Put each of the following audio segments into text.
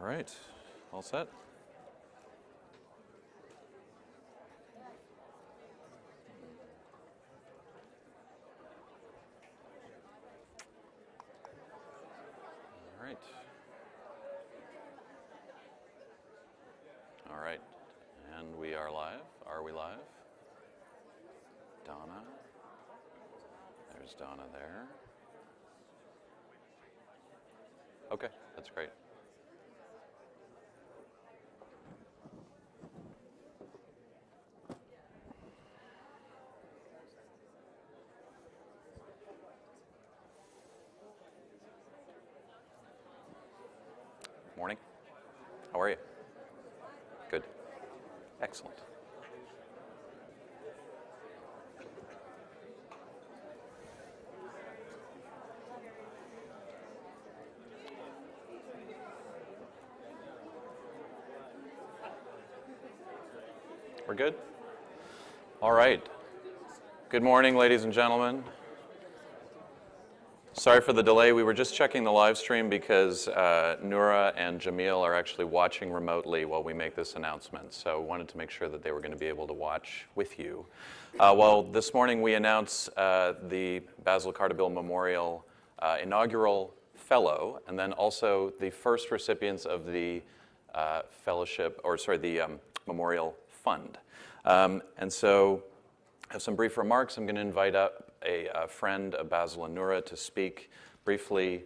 All right, all set? All right. All right, and we are live. Are we live? Donna. There's Donna there. Okay, that's great. Morning. How are you? Good. Excellent. We're good? All right. Good morning, ladies and gentlemen. Sorry for the delay. We were just checking the live stream because Nora and Jamil are actually watching remotely while we make this announcement. So wanted to make sure that they were going to be able to watch with you. Well, this morning we announced the Basil Cardabil Memorial inaugural fellow, and then also the first recipients of the Memorial Fund. And so I have some brief remarks. I'm going to invite up a friend of Basil and Nora to speak briefly.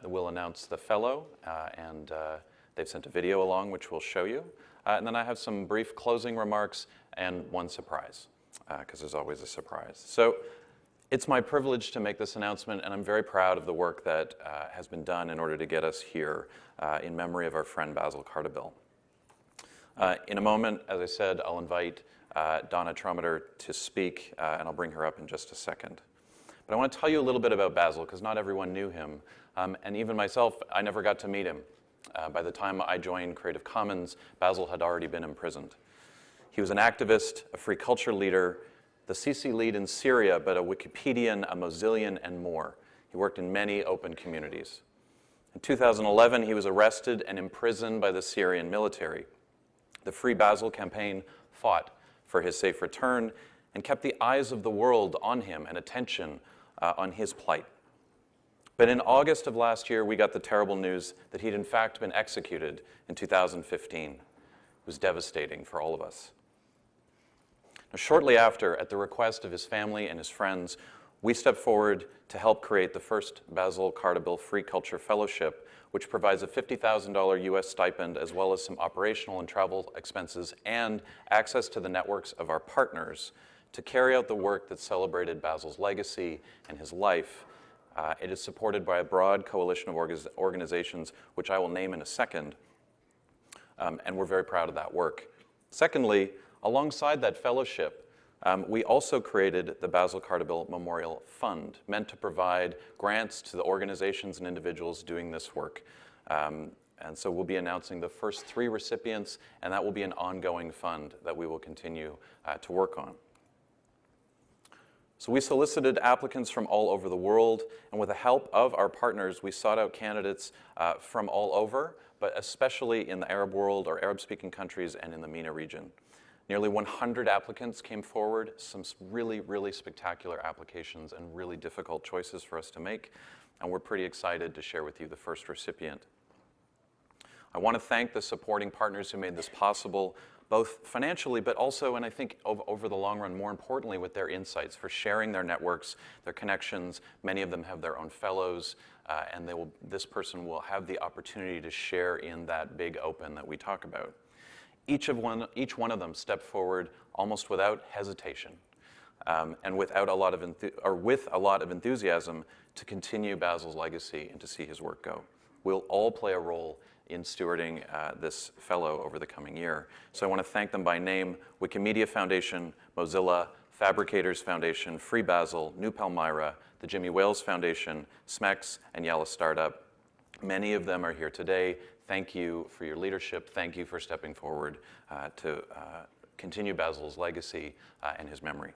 We'll announce the fellow, and they've sent a video along, which we'll show you. And then I have some brief closing remarks and one surprise, because there's always a surprise. So it's my privilege to make this announcement, and I'm very proud of the work that has been done in order to get us here in memory of our friend Basil Cardabil. In a moment, as I said, I'll invite Donna Trometer to speak, and I'll bring her up in just a second. But I want to tell you a little bit about Basil, because not everyone knew him. And even myself, I never got to meet him. By the time I joined Creative Commons, Basil had already been imprisoned. He was an activist, a free culture leader, the CC lead in Syria, but a Wikipedian, a Mozillian, and more. He worked in many open communities. In 2011, he was arrested and imprisoned by the Syrian military. The Free Basil campaign fought for his safe return and kept the eyes of the world on him and attention on his plight. But in August of last year, we got the terrible news that he'd in fact been executed in 2015. It was devastating for all of us. Now, shortly after, at the request of his family and his friends, we stepped forward to help create the first Basil Cardabil Free Culture Fellowship, which provides a $50,000 U.S. stipend, as well as some operational and travel expenses and access to the networks of our partners to carry out the work that celebrated Basil's legacy and his life. It is supported by a broad coalition of organizations, which I will name in a second, and we're very proud of that work. Secondly, alongside that fellowship, we also created the Basil Cardabil Memorial Fund, meant to provide grants to the organizations and individuals doing this work. And so we'll be announcing the first 3 recipients, and that will be an ongoing fund that we will continue to work on. So we solicited applicants from all over the world, and with the help of our partners, we sought out candidates from all over, but especially in the Arab world or Arab-speaking countries and in the MENA region. Nearly 100 applicants came forward, some really, really spectacular applications and really difficult choices for us to make, and we're pretty excited to share with you the first recipient. I want to thank the supporting partners who made this possible, both financially, but also, and I think over the long run, more importantly, with their insights, for sharing their networks, their connections. Many of them have their own fellows, and this person will have the opportunity to share in that big open that we talk about. Each one of them stepped forward almost without hesitation, and with a lot of enthusiasm to continue Basil's legacy and to see his work go. We'll all play a role in stewarding this fellow over the coming year. So I want to thank them by name: Wikimedia Foundation, Mozilla, Fabricators Foundation, Free Basil, New Palmyra, the Jimmy Wales Foundation, SMEX, and Yalla Startup. Many of them are here today. Thank you for your leadership. Thank you for stepping forward to continue Basil's legacy and his memory.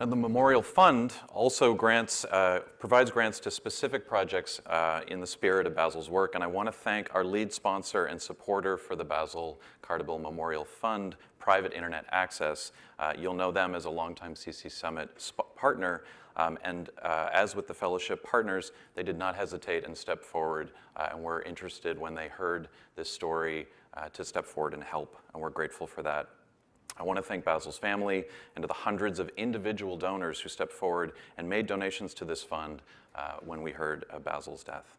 And the Memorial Fund also provides grants to specific projects in the spirit of Basil's work. And I want to thank our lead sponsor and supporter for the Basil Cardible Memorial Fund, Private Internet Access. You'll know them as a longtime CC Summit partner. As with the fellowship partners, they did not hesitate and step forward and were interested when they heard this story to step forward and help. And we're grateful for that. I want to thank Basil's family and to the hundreds of individual donors who stepped forward and made donations to this fund when we heard of Basil's death.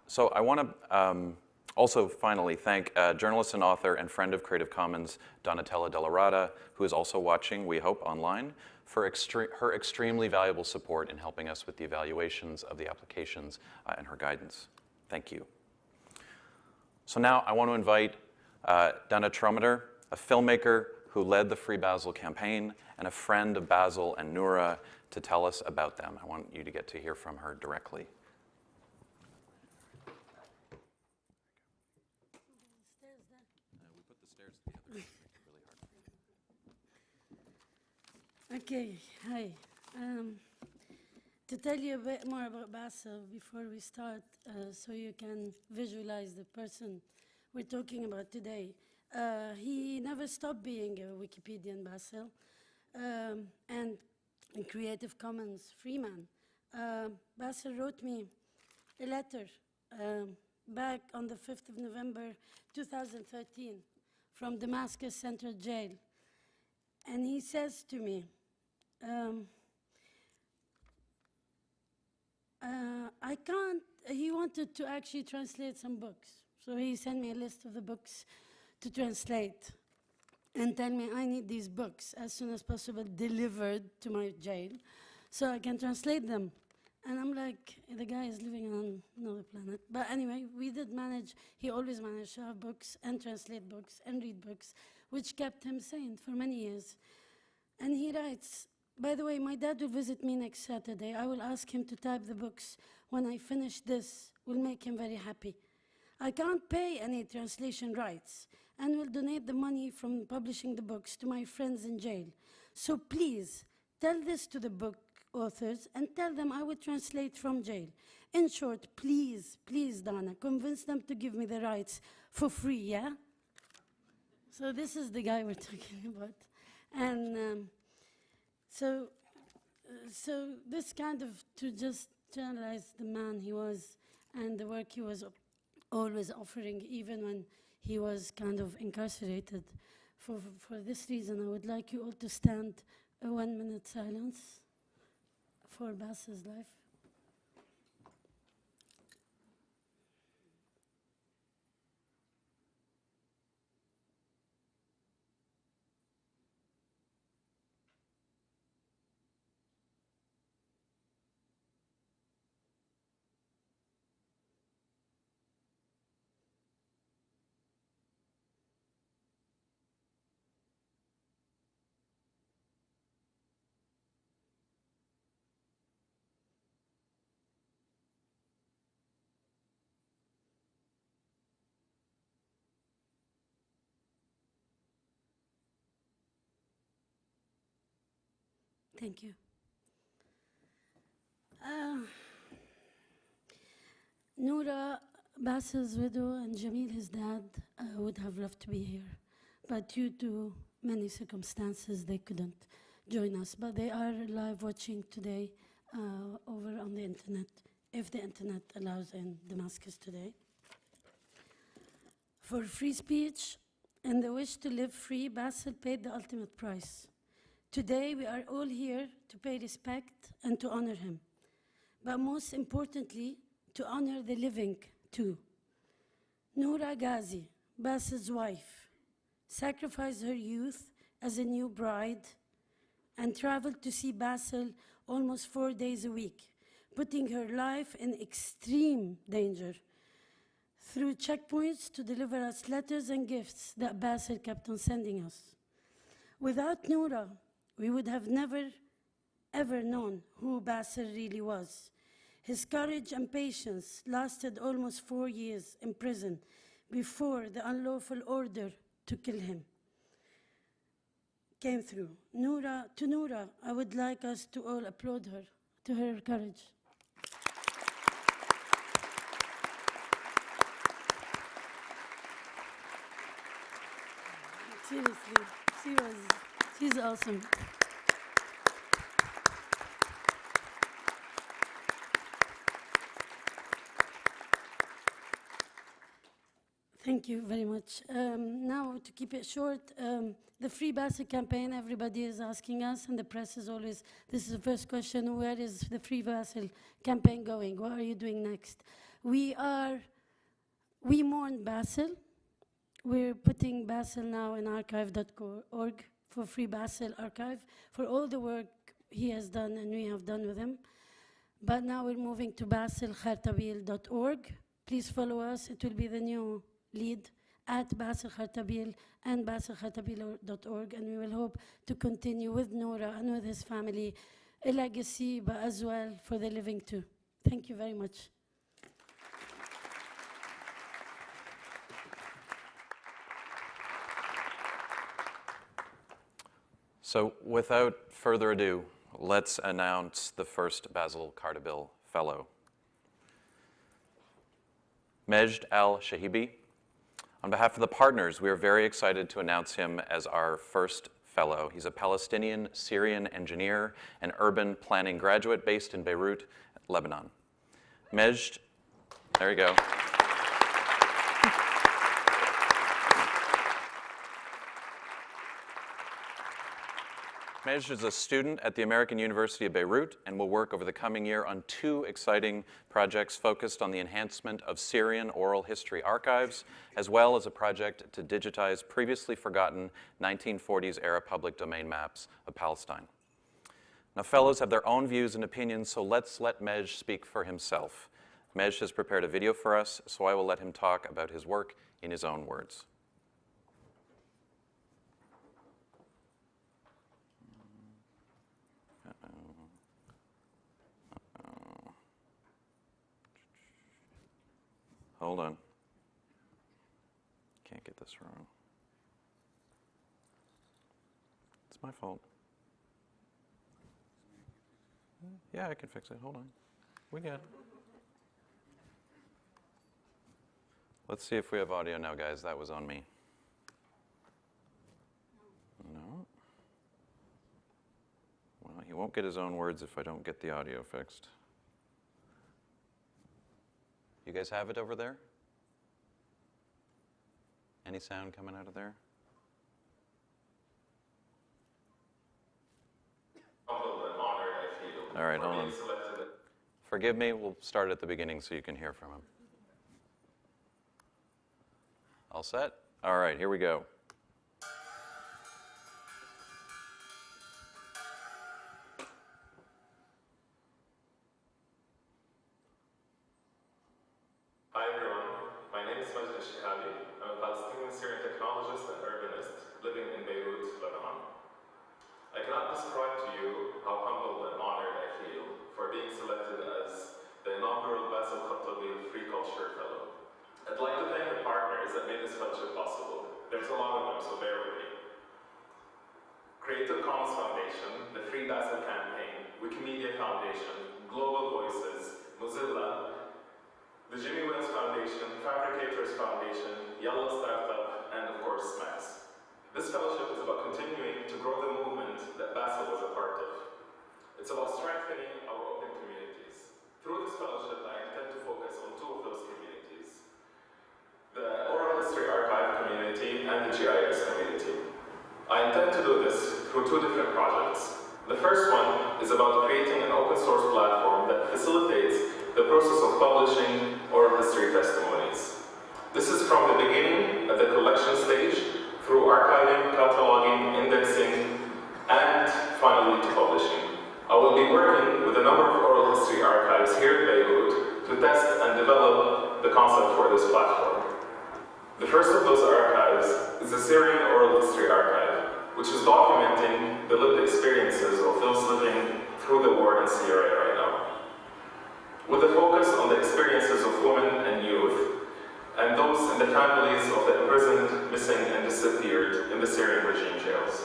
So I want to also finally thank journalist and author and friend of Creative Commons, Donatella Delarada, who is also watching, we hope, online, for her extremely valuable support in helping us with the evaluations of the applications and her guidance. Thank you. So now I want to invite Dana Trometer, a filmmaker who led the Free Basil campaign and a friend of Basil and Nora, to tell us about them. I want you to get to hear from her directly. We put the stairs at the other end. Make it really hard. Okay, hi. To tell you a bit more about Basil before we start, so you can visualize the person we're talking about today. He never stopped being a Wikipedian, Basil, and a Creative Commons free man. Basil wrote me a letter back on the 5th of November 2013 from Damascus Central Jail. And he says to me, he wanted to actually translate some books. So he sent me a list of the books to translate and tell me I need these books as soon as possible delivered to my jail so I can translate them. And I'm like, the guy is living on another planet. But anyway, we did manage, he always managed to have books and translate books and read books, which kept him sane for many years. And he writes, by the way, my dad will visit me next Saturday. I will ask him to type the books. When I finish this, will make him very happy. I can't pay any translation rights and will donate the money from publishing the books to my friends in jail. So please, tell this to the book authors and tell them I will translate from jail. In short, please, please, Donna, convince them to give me the rights for free, yeah? So this is the guy we're talking about. And so this kind of, to just journalize the man he was and the work he was always offering, even when he was kind of incarcerated. For this reason, I would like you all to stand a 1 minute silence for Basil's life. Thank you. Nora, Basil's widow, and Jamil, his dad, would have loved to be here. But due to many circumstances, they couldn't join us. But they are live watching today over on the internet, if the internet allows in Damascus today. For free speech and the wish to live free, Basil paid the ultimate price. Today, we are all here to pay respect and to honor him. But most importantly, to honor the living, too. Nora Ghazi, Basil's wife, sacrificed her youth as a new bride and traveled to see Basil almost 4 days a week, putting her life in extreme danger through checkpoints to deliver us letters and gifts that Basil kept on sending us. Without Nora, we would have never, ever known who Basil really was. His courage and patience lasted almost 4 years in prison before the unlawful order to kill him came through. To Nora, I would like us to all applaud her, to her courage. Seriously, she's awesome. Thank you very much. Now, to keep it short, the Free Basil campaign, everybody is asking us, and the press is always, this is the first question, where is the Free Basil campaign going? What are you doing next? We mourn Basil. We're putting Basil now in archive.org for Free Basil Archive, for all the work he has done and we have done with him. But now we're moving to basilkhartabil.org. Please follow us. It will be the new lead at Basil Khartabil and basilkhartabil.org, and we will hope to continue with Nora and with his family a legacy, but as well for the living too. Thank you very much. So without further ado, let's announce the first Basil Khartabil Fellow. Majd al-Shahibi. On behalf of the partners, we are very excited to announce him as our first fellow. He's a Palestinian Syrian engineer and urban planning graduate based in Beirut, Lebanon. Majd, there you go. Majd is a student at the American University of Beirut and will work over the coming year on 2 exciting projects focused on the enhancement of Syrian oral history archives, as well as a project to digitize previously forgotten 1940s-era public domain maps of Palestine. Now, fellows have their own views and opinions, so let's let Majd speak for himself. Majd has prepared a video for us, so I will let him talk about his work in his own words. Hold on. Can't get this wrong. It's my fault. Yeah, I can fix it. Hold on. We got it. Let's see if we have audio now, guys. That was on me. No. Well, he won't get his own words if I don't get the audio fixed. You guys have it over there? Any sound coming out of there? Humbled and honored, I feel. All right, hold on. Forgive me, we'll start at the beginning so you can hear from him. All set? All right, here we go. Hi everyone, my name is Majd al-Shahibi. I'm a Palestinian Syrian technologist and urbanist living in Beirut, Lebanon. I cannot describe to you how humbled and honored I feel for being selected as the inaugural Basil Khartabil Free Culture Fellow. I'd like to thank the partners that made this fellowship possible. There's a lot of them, so bear with me. Creative Commons Foundation, the Free Basil Campaign, Wikimedia Foundation, Global Voices, Mozilla, the Jimmy Wales Foundation, Fabricators Foundation, Yellow Startup, and of course, SMAX. This fellowship is about continuing to grow the movement that Basil was a part of. It's about strengthening our open communities. Through this fellowship, I intend to focus on 2 of those communities: the Oral History Archive community and the GIS community. I intend to do this through 2 different projects. The first one is about creating an open source platform that facilitates the process of publishing oral history testimonies. This is from the beginning at the collection stage, through archiving, cataloging, indexing, and finally to publishing. I will be working with a number of oral history archives here in Beirut to test and develop the concept for this platform. The first of those archives is the Syrian Oral History Archive, which is documenting the lived experiences of those living through the war in Syria right now, with a focus on the experiences of women and youth, and those in the families of the imprisoned, missing, and disappeared in the Syrian regime jails.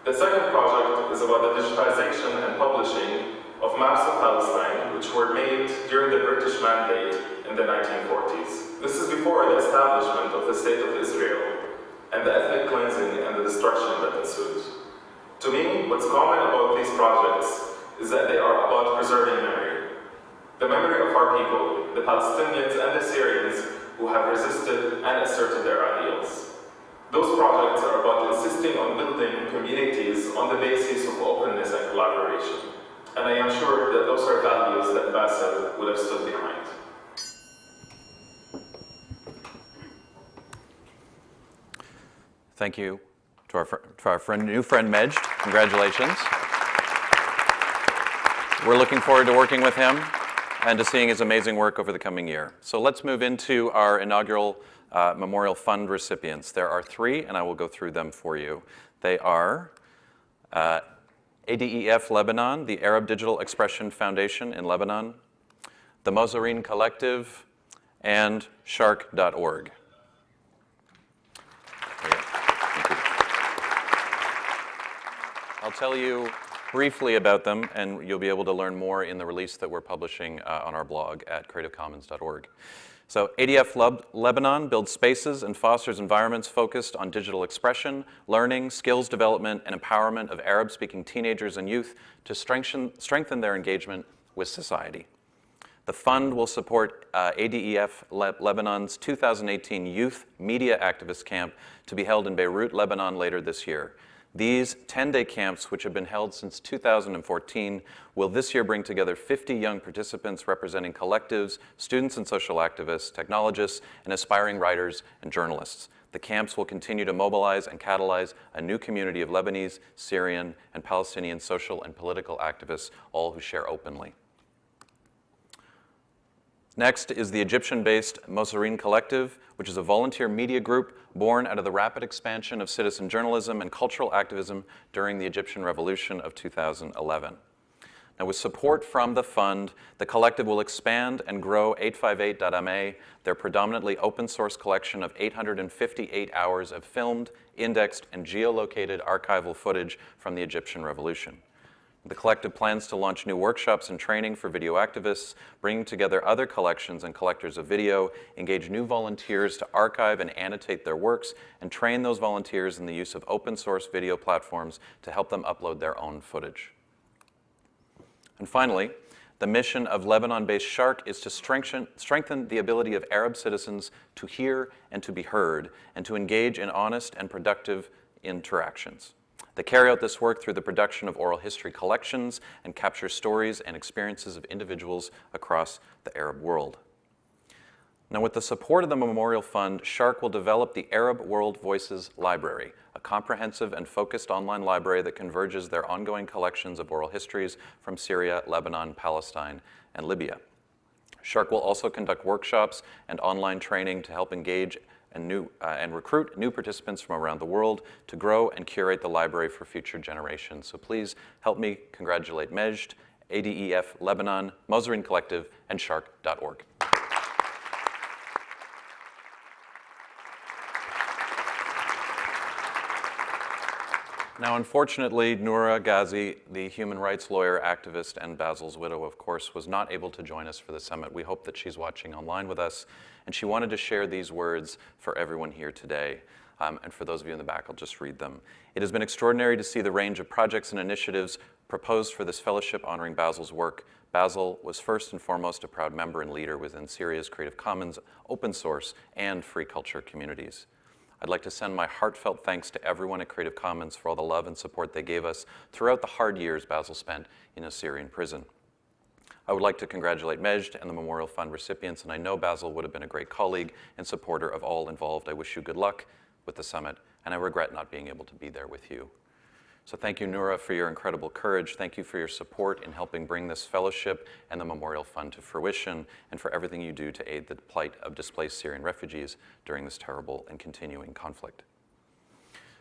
The second project is about the digitization and publishing of maps of Palestine, which were made during the British Mandate in the 1940s. This is before the establishment of the State of Israel and the ethnic cleansing and the destruction that ensued. To me, what's common about these projects is that they are about preserving memory. The memory of our people, the Palestinians and the Syrians who have resisted and asserted their ideals. Those projects are about insisting on building communities on the basis of openness and collaboration. And I am sure that those are values that Basil would have stood behind. Thank you to our new friend Majd. Congratulations. We're looking forward to working with him and to seeing his amazing work over the coming year. So let's move into our inaugural Memorial Fund recipients. There are 3, and I will go through them for you. They are ADEF Lebanon, the Arab Digital Expression Foundation in Lebanon, the Mozarin Collective, and shark.org. I'll tell you briefly about them, and you'll be able to learn more in the release that we're publishing on our blog at creativecommons.org. So ADF Lebanon builds spaces and fosters environments focused on digital expression, learning, skills development, and empowerment of Arab-speaking teenagers and youth to strengthen their engagement with society. The fund will support ADEF Lebanon's 2018 Youth Media Activist Camp to be held in Beirut, Lebanon later this year. These 10-day camps, which have been held since 2014, will this year bring together 50 young participants representing collectives, students and social activists, technologists, and aspiring writers and journalists. The camps will continue to mobilize and catalyze a new community of Lebanese, Syrian, and Palestinian social and political activists, all who share openly. Next is the Egyptian-based Mozarin Collective, which is a volunteer media group born out of the rapid expansion of citizen journalism and cultural activism during the Egyptian Revolution of 2011. Now, with support from the fund, the collective will expand and grow 858.ma, their predominantly open source collection of 858 hours of filmed, indexed, and geolocated archival footage from the Egyptian Revolution. The collective plans to launch new workshops and training for video activists, bring together other collections and collectors of video, engage new volunteers to archive and annotate their works, and train those volunteers in the use of open source video platforms to help them upload their own footage. And finally, the mission of Lebanon-based Shark is to strengthen the ability of Arab citizens to hear and to be heard, and to engage in honest and productive interactions. They carry out this work through the production of oral history collections and capture stories and experiences of individuals across the Arab world. Now, with the support of the Memorial Fund, Shark will develop the Arab World Voices Library, a comprehensive and focused online library that converges their ongoing collections of oral histories from Syria, Lebanon, Palestine, and Libya. Shark will also conduct workshops and online training to help engage and recruit new participants from around the world to grow and curate the library for future generations. So please help me congratulate Majd, ADEF Lebanon, Mozarin Collective, and shark.org. Now, unfortunately, Nora Ghazi, the human rights lawyer, activist, and Basil's widow, of course, was not able to join us for the summit. We hope that she's watching online with us, and she wanted to share these words for everyone here today. And for those of you in the back, I'll just read them. It has been extraordinary to see the range of projects and initiatives proposed for this fellowship honoring Basil's work. Basil was first and foremost a proud member and leader within Syria's Creative Commons, open source, and free culture communities. I'd like to send my heartfelt thanks to everyone at Creative Commons for all the love and support they gave us throughout the hard years Basil spent in a Syrian prison. I would like to congratulate Majd and the Memorial Fund recipients, and I know Basil would have been a great colleague and supporter of all involved. I wish you good luck with the summit, and I regret not being able to be there with you. So thank you, Nora, for your incredible courage. Thank you for your support in helping bring this fellowship and the Memorial Fund to fruition, and for everything you do to aid the plight of displaced Syrian refugees during this terrible and continuing conflict.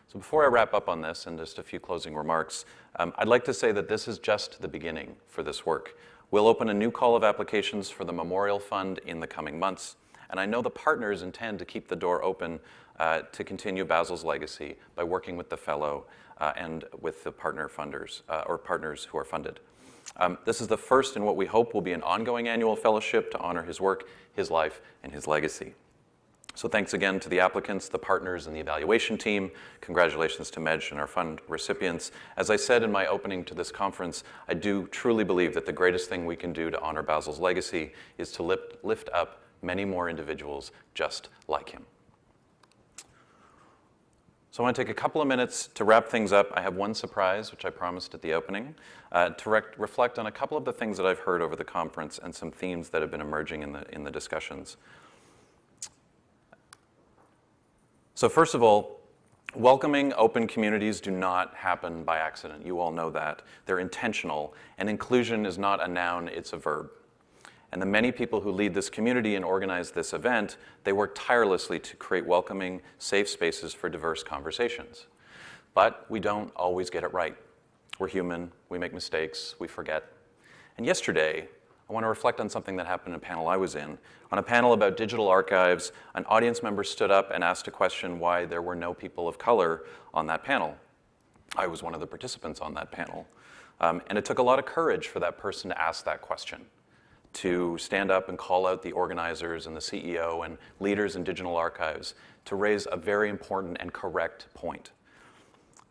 So before I wrap up on this and just a few closing remarks, I'd like to say that this is just the beginning for this work. We'll open a new call of applications for the Memorial Fund in the coming months, and I know the partners intend to keep the door open to continue Basil's legacy by working with the fellow and with the partner funders or partners who are funded. This is the first in what we hope will be an ongoing annual fellowship to honor his work, his life, and his legacy. So thanks again to the applicants, the partners, and the evaluation team. Congratulations to Medj and our fund recipients. As I said in my opening to this conference, I do truly believe that the greatest thing we can do to honor Basil's legacy is to lift up many more individuals just like him. So I want to take a couple of minutes to wrap things up. I have one surprise, which I promised at the opening, to reflect on a couple of the things that I've heard over the conference and some themes that have been emerging in the discussions. So first of all, welcoming open communities do not happen by accident. You all know that. They're intentional, and inclusion is not a noun, it's a verb. And the many people who lead this community and organize this event, they work tirelessly to create welcoming, safe spaces for diverse conversations. But we don't always get it right. We're human, we make mistakes, we forget. And yesterday, I want to reflect on something that happened in a panel I was in. On a panel about digital archives, an audience member stood up and asked a question why there were no people of color on that panel. I was one of the participants on that panel. And it took a lot of courage for that person to ask that question, to stand up and call out the organizers and the CEO and leaders in digital archives to raise a very important and correct point.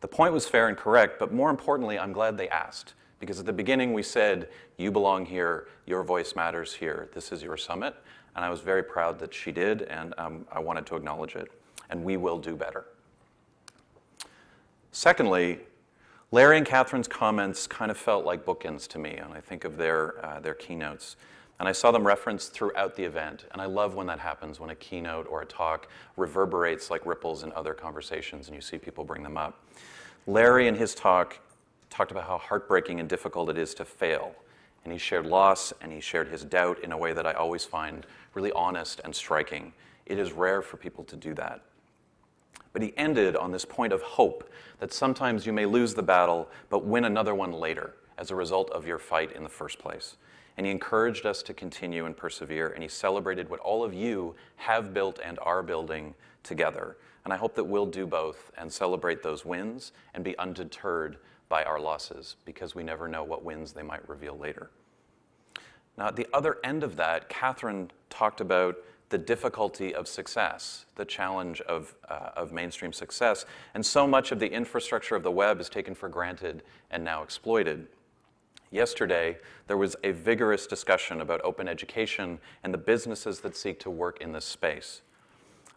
The point was fair and correct, but more importantly, I'm glad they asked. Because at the beginning we said, you belong here, your voice matters here, this is your summit. And I was very proud that she did, and I wanted to acknowledge it. And we will do better. Secondly, Larry and Catherine's comments kind of felt like bookends to me, and I think of their keynotes. And I saw them referenced throughout the event. And I love when that happens, when a keynote or a talk reverberates like ripples in other conversations, and you see people bring them up. Larry in his talked about how heartbreaking and difficult it is to fail. And he shared loss, and he shared his doubt in a way that I always find really honest and striking. It is rare for people to do that. But he ended on this point of hope, that sometimes you may lose the battle, but win another one later as a result of your fight in the first place. And he encouraged us to continue and persevere, and he celebrated what all of you have built and are building together. And I hope that we'll do both and celebrate those wins and be undeterred by our losses, because we never know what wins they might reveal later. Now, at the other end of that, Catherine talked about the difficulty of success, the challenge of mainstream success, and so much of the infrastructure of the web is taken for granted and now exploited. Yesterday, there was a vigorous discussion about open education and the businesses that seek to work in this space.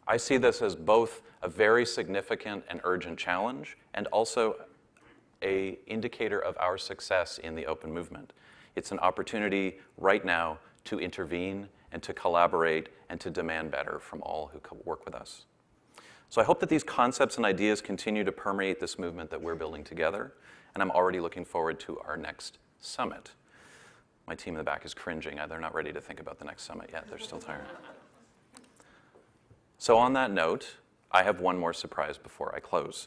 I see this as both a very significant and urgent challenge, and also an indicator of our success in the open movement. It's an opportunity right now to intervene and to collaborate and to demand better from all who work with us. So I hope that these concepts and ideas continue to permeate this movement that we're building together, and I'm already looking forward to our next summit. My team in the back is cringing. They're not ready to think about the next summit yet. They're still tired. So on that note, I have one more surprise before I close.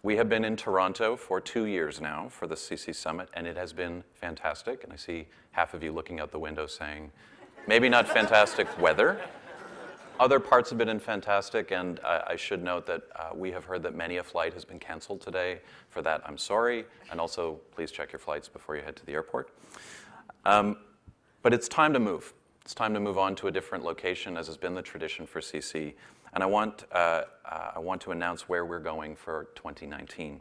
We have been in Toronto for 2 years now for the CC Summit, and it has been fantastic. And I see half of you looking out the window saying, maybe not fantastic weather. Other parts have been fantastic, and I should note that we have heard that many a flight has been canceled today. For that, I'm sorry. And also, please check your flights before you head to the airport. But it's time to move. It's time to move on to a different location, as has been the tradition for CC. And I want to announce where we're going for 2019.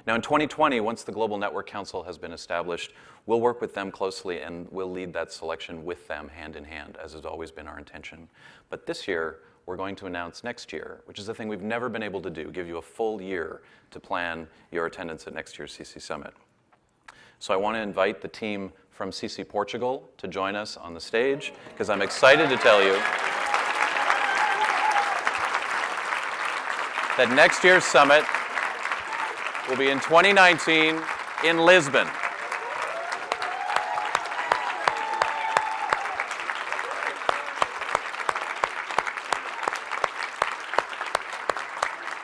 Now in 2020, once the Global Network Council has been established, we'll work with them closely and we'll lead that selection with them hand in hand, as has always been our intention. But this year, we're going to announce next year, which is a thing we've never been able to do, give you a full year to plan your attendance at next year's CC Summit. So I want to invite the team from CC Portugal to join us on the stage, because I'm excited to tell you that next year's summit will be in 2019 in Lisbon.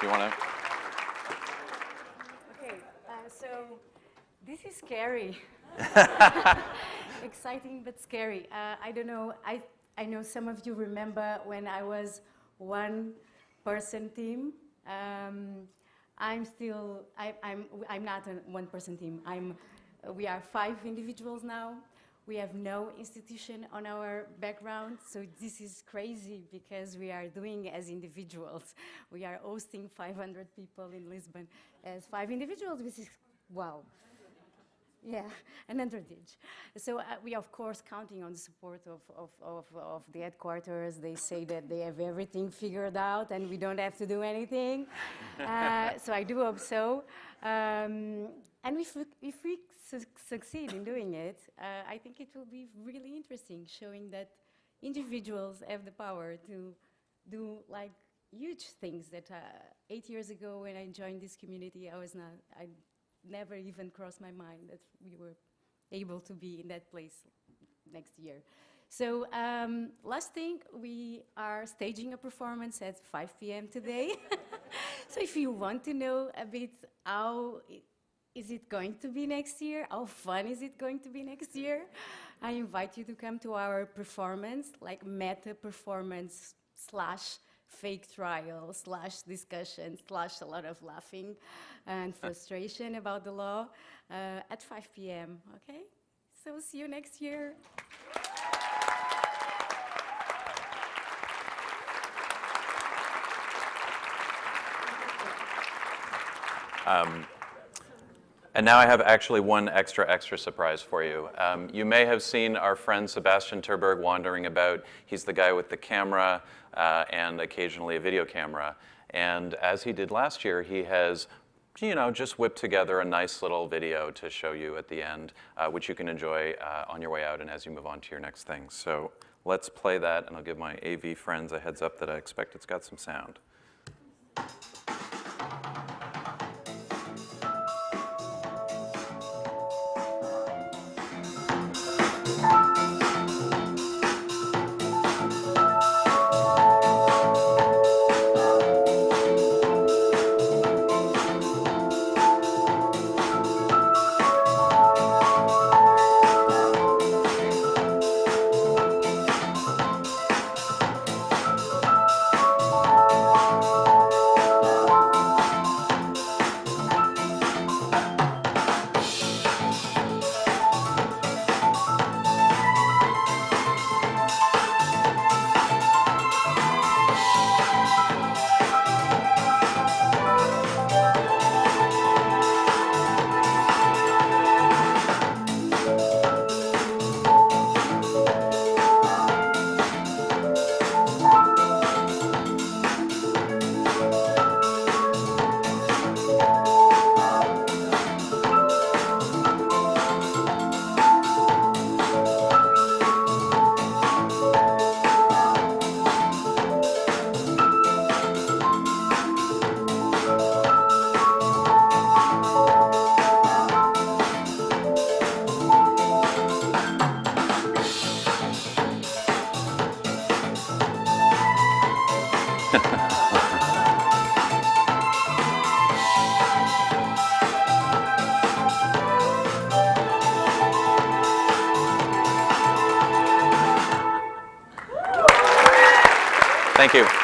You want to? Okay, so this is scary. Exciting but scary. I don't know. I know some of you remember when I was one-person team. I'm not a one-person team. We are 5 individuals now. We have no institution on our background, so this is crazy because we are doing as individuals. We are hosting 500 people in Lisbon as 5 individuals, which is, wow. Yeah, an undertage. So we are, of course, counting on the support of the headquarters. They say that they have everything figured out and we don't have to do anything. So I do hope so. And if we succeed in doing it, I think it will be really interesting, showing that individuals have the power to do like huge things that 8 years ago when I joined this community, I never even crossed my mind that we were able to be in that place next year. So last thing, we are staging a performance at 5 p.m. today. So if you want to know a bit how is it going to be next year, how fun is it going to be next year, I invite you to come to our performance, like meta performance / fake trial / discussion / a lot of laughing and frustration about the law at 5 p.m., okay? So see you next year. And now I have actually one extra surprise for you. You may have seen our friend Sebastian Terberg wandering about. He's the guy with the camera and occasionally a video camera. And as he did last year, he has, just whipped together a nice little video to show you at the end, which you can enjoy on your way out and as you move on to your next thing. So let's play that, and I'll give my AV friends a heads up that I expect it's got some sound. Thank you.